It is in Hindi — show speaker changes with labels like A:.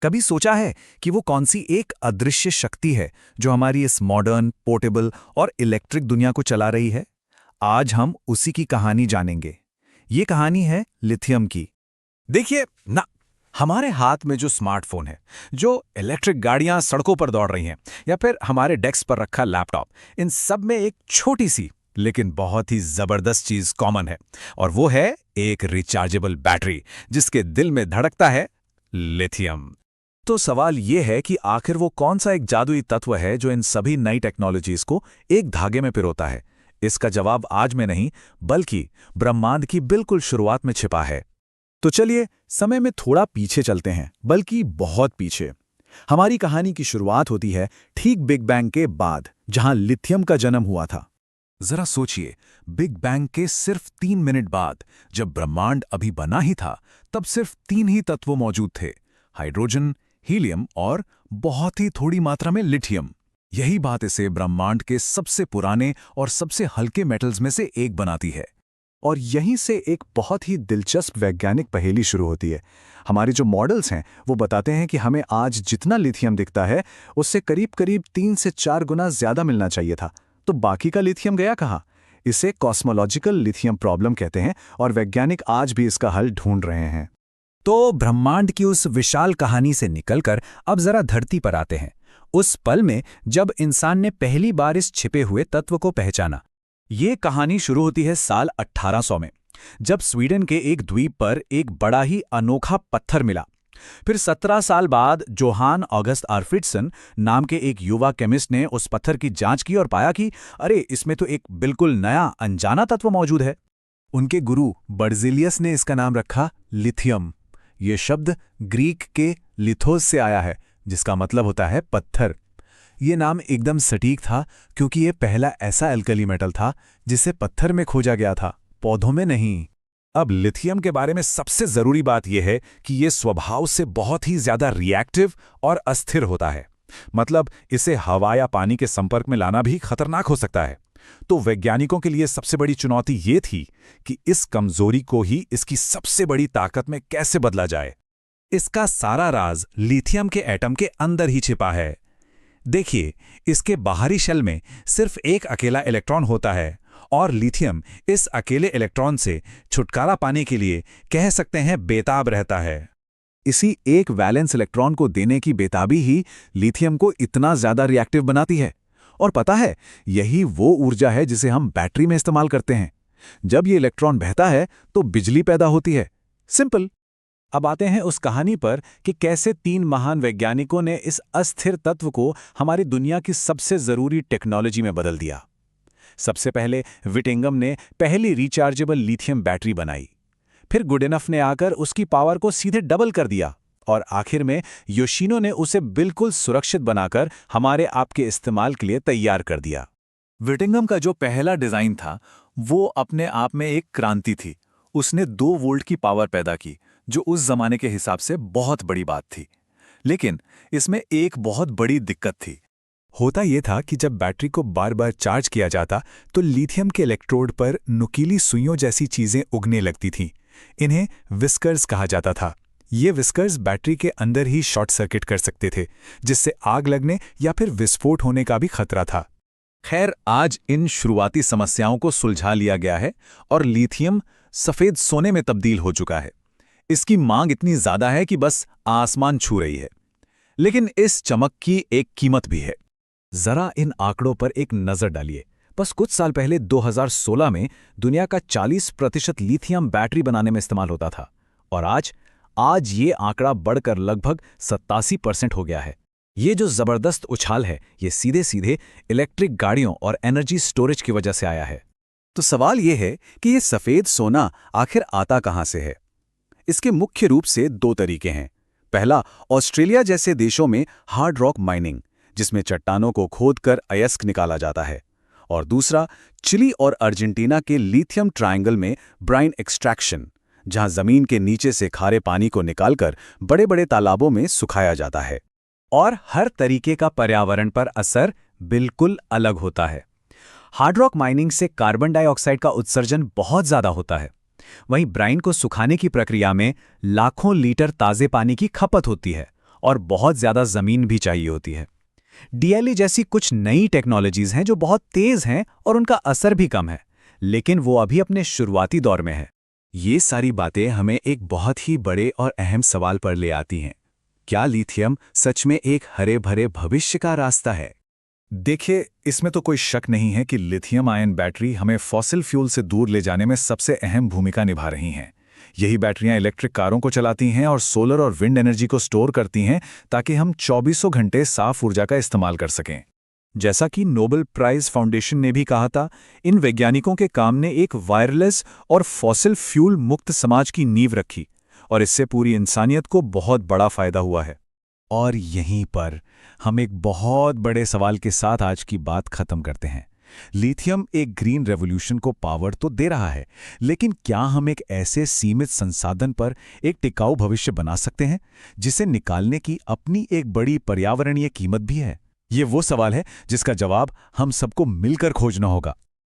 A: कभी सोचा है कि वो कौन सी एक अदृश्य शक्ति है जो हमारी इस मॉडर्न, पोर्टेबल और इलेक्ट्रिक दुनिया को चला रही है? आज हम उसी की कहानी जानेंगे। ये कहानी है लिथियम की।
B: देखिए ना, हमारे हाथ में जो स्मार्टफोन है, जो इलेक्ट्रिक गाड़ियां सड़कों पर दौड़ रही हैं, या फिर हमारे डेस्क पर रखा लैपटॉप, इन सब में एक छोटी सी लेकिन बहुत ही जबरदस्त चीज कॉमन है, और वो है एक रिचार्जेबल बैटरी जिसके दिल में धड़कता है लिथियम।
A: तो सवाल ये है कि आखिर वो कौन सा एक जादुई तत्व है जो इन सभी नई टेक्नोलॉजीज को एक धागे में पिरोता है? इसका जवाब आज में नहीं, बल्कि ब्रह्मांड की बिल्कुल शुरुआत में छिपा है। तो चलिए समय में थोड़ा पीछे चलते हैं, बल्कि बहुत पीछे। हमारी कहानी की शुरुआत होती है ठीक बिग बैंग के बाद, जहां लिथियम का जन्म हुआ था। जरा सोचिए, बिग बैंग के सिर्फ 3 मिनट बाद, जब ब्रह्मांड अभी बना ही था, तब सिर्फ 3 ही तत्व मौजूद थे: हाइड्रोजन, हीलियम और बहुत ही थोड़ी मात्रा में लिथियम। यही बात इसे ब्रह्मांड के सबसे पुराने और सबसे हल्के मेटल्स में से एक बनाती है। और यहीं से एक बहुत ही दिलचस्प वैज्ञानिक पहेली शुरू होती है। हमारे जो मॉडल्स हैं वो बताते हैं कि हमें आज जितना लिथियम दिखता है उससे करीब करीब 3 से 4 गुना ज्यादा मिलना चाहिए था। तो बाकी का लिथियम गया कहाँ? इसे कॉस्मोलॉजिकल लिथियम प्रॉब्लम कहते हैं, और वैज्ञानिक आज भी इसका हल ढूंढ रहे हैं।
C: तो ब्रह्मांड की उस विशाल कहानी से निकलकर अब जरा धरती पर आते हैं, उस पल में जब इंसान ने पहली बार इस छिपे हुए तत्व को पहचाना।
A: ये कहानी शुरू होती है साल 1800 में, जब स्वीडन के एक द्वीप पर एक बड़ा ही अनोखा पत्थर मिला। फिर 17 साल बाद जोहान ऑगस्ट आर्फ्रिडसन नाम के एक युवा केमिस्ट ने उस पत्थर की जांच की और पाया कि अरे, इसमें तो एक बिल्कुल नया अनजाना तत्व मौजूद है। उनके गुरु बर्जिलियस ने इसका नाम रखा लिथियम। ये शब्द ग्रीक के लिथोस से आया है, जिसका मतलब होता है पत्थर। ये नाम एकदम सटीक था, क्योंकि ये पहला ऐसा एल्कली मेटल था जिसे पत्थर में खोजा गया था, पौधों में नहीं।
B: अब लिथियम के बारे में सबसे जरूरी बात यह है कि ये स्वभाव से बहुत ही ज्यादा रिएक्टिव और अस्थिर होता है। मतलब इसे हवा या पानी के संपर्क में लाना भी खतरनाक हो सकता है। तो वैज्ञानिकों के लिए सबसे बड़ी चुनौती ये थी कि इस कमजोरी को ही इसकी सबसे बड़ी ताकत में कैसे बदला जाए। इसका सारा राज लिथियम के एटम के अंदर ही छिपा है। देखिए, इसके बाहरी शेल में सिर्फ एक अकेला इलेक्ट्रॉन होता है, और लिथियम इस अकेले इलेक्ट्रॉन से छुटकारा पाने के लिए कह सकते हैं बेताब रहता है।
A: इसी एक वैलेंस इलेक्ट्रॉन को देने की बेताबी ही लिथियम को इतना ज्यादा रिएक्टिव बनाती है। और पता है, यही वो ऊर्जा है जिसे हम बैटरी में इस्तेमाल करते हैं। जब ये इलेक्ट्रॉन बहता है तो बिजली पैदा होती है। सिंपल। अब आते हैं उस कहानी पर कि कैसे 3 महान वैज्ञानिकों ने इस अस्थिर तत्व को हमारी दुनिया की सबसे जरूरी टेक्नोलॉजी में बदल दिया। सबसे पहले विटिंगम ने पहली रिचार्जेबल लिथियम बैटरी बनाई। फिर गुडेनफ ने आकर उसकी पावर को सीधे डबल कर दिया, और आखिर में योशिनो ने उसे बिल्कुल सुरक्षित बनाकर हमारे आपके इस्तेमाल के लिए तैयार कर दिया। विटिंगम का जो पहला डिजाइन था वो अपने आप में एक क्रांति थी। उसने 2 वोल्ट की पावर पैदा की, जो उस जमाने के हिसाब से बहुत बड़ी बात थी। लेकिन इसमें एक बहुत बड़ी दिक्कत थी। होता यह था कि जब बैटरी को बार बार चार्ज किया जाता तो लिथियम के इलेक्ट्रोड पर नुकीली सुइयों जैसी चीजें उगने लगती थीं। इन्हें विस्कर्स कहा जाता था। ये विस्कर्स बैटरी के अंदर ही शॉर्ट सर्किट कर सकते थे, जिससे आग लगने या फिर विस्फोट होने का भी खतरा था। खैर, आज इन शुरुआती समस्याओं को सुलझा लिया गया है और लिथियम सफेद सोने में तब्दील हो चुका है। इसकी मांग इतनी ज्यादा है कि बस आसमान छू रही है। लेकिन इस चमक की एक कीमत भी है। जरा इन आंकड़ों पर एक नजर डालिए। बस कुछ साल पहले 2016 में दुनिया का 40% लिथियम बैटरी बनाने में इस्तेमाल होता था, और आज ये आंकड़ा बढ़कर लगभग 87% हो गया है। ये जो जबरदस्त उछाल है, ये सीधे सीधे इलेक्ट्रिक गाड़ियों और एनर्जी स्टोरेज की वजह से आया है। तो सवाल ये है कि ये सफेद सोना आखिर आता कहां से है? इसके मुख्य रूप से 2 तरीके हैं। पहला, ऑस्ट्रेलिया जैसे देशों में हार्ड रॉक माइनिंग, जिसमें चट्टानों को खोदकर अयस्क निकाला जाता है। और दूसरा, चिली और अर्जेंटीना के लिथियम ट्रायंगल में ब्राइन एक्सट्रैक्शन, जहां जमीन के नीचे से खारे पानी को निकालकर बड़े बड़े तालाबों में सुखाया जाता है। और हर तरीके का पर्यावरण पर असर बिल्कुल अलग होता है। हार्ड रॉक माइनिंग से कार्बन डाइऑक्साइड का उत्सर्जन बहुत ज्यादा होता है। वहीं ब्राइन को सुखाने की प्रक्रिया में लाखों लीटर ताजे पानी की खपत होती है,
C: और बहुत ज़्यादा ज़मीन भी चाहिए होती है। डीएलई जैसी कुछ नई टेक्नोलॉजीज़ हैं जो बहुत तेज़ हैं और उनका असर भी कम है, लेकिन वो अभी अपने शुरुआती दौर में है।
A: ये सारी बातें हमें एक बहुत ही बड़े और अहम सवाल पर ले आती हैं। क्या लिथियम सच में एक हरे भरे भविष्य का रास्ता है?
B: देखिए, इसमें तो कोई शक नहीं है कि लिथियम आयन बैटरी हमें फॉसिल फ्यूल से दूर ले जाने में सबसे अहम भूमिका निभा रही हैं। यही बैटरियां इलेक्ट्रिक कारों को चलाती हैं और सोलर और विंड एनर्जी को स्टोर करती हैं ताकि हम 24 घंटे साफ ऊर्जा का इस्तेमाल कर सकें।
C: जैसा कि नोबेल प्राइज फाउंडेशन ने भी कहा था, इन वैज्ञानिकों के काम ने एक वायरलेस और फॉसिल फ्यूल मुक्त समाज की नींव रखी और इससे पूरी इंसानियत को बहुत बड़ा फायदा हुआ है। और यहीं पर हम एक बहुत बड़े सवाल के साथ आज की बात खत्म करते हैं। लिथियम एक ग्रीन रेवोल्यूशन को पावर तो दे रहा है, लेकिन क्या हम एक ऐसे सीमित संसाधन पर एक टिकाऊ भविष्य बना सकते हैं जिसे निकालने की अपनी एक बड़ी पर्यावरणीय कीमत भी है? ये वो सवाल है जिसका जवाब हम सबको मिलकर खोजना होगा।